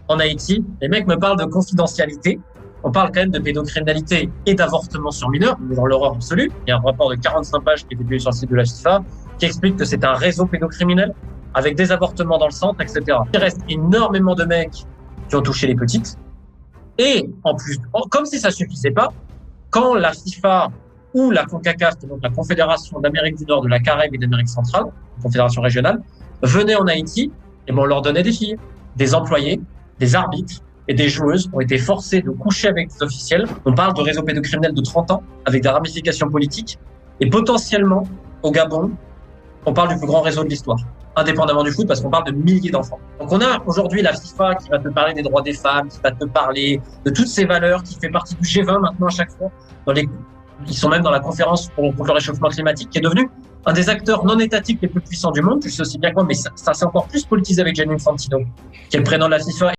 en Haïti, les mecs me parlent de confidentialité. On parle quand même de pédocriminalité et d'avortement sur mineurs, mais dans l'horreur absolue. Il y a un rapport de 45 pages qui est publié sur le site de la FIFA qui explique que c'est un réseau pédocriminel avec des avortements dans le centre, etc. Il reste énormément de mecs qui ont touché les petites. Et en plus, comme si ça suffisait pas, quand la FIFA ou la CONCACAF, donc la Confédération d'Amérique du Nord, de la Caraïbe et d'Amérique centrale, confédération régionale, venaient en Haïti, et on leur donnait des filles, des employés, des arbitres et des joueuses ont été forcés de coucher avec des officiels. On parle de réseaux pédocriminels de 30 ans, avec des ramifications politiques, et potentiellement, au Gabon, on parle du plus grand réseau de l'histoire, indépendamment du foot, parce qu'on parle de milliers d'enfants. Donc on a aujourd'hui la FIFA qui va te parler des droits des femmes, qui va te parler de toutes ces valeurs, qui fait partie du G20 maintenant à chaque fois. Ils sont même dans la conférence contre le réchauffement climatique, qui est devenu un des acteurs non étatiques les plus puissants du monde. Tu sais aussi bien que moi, mais ça s'est encore plus politisé avec Gianni Infantino, qui est le président de la FIFA.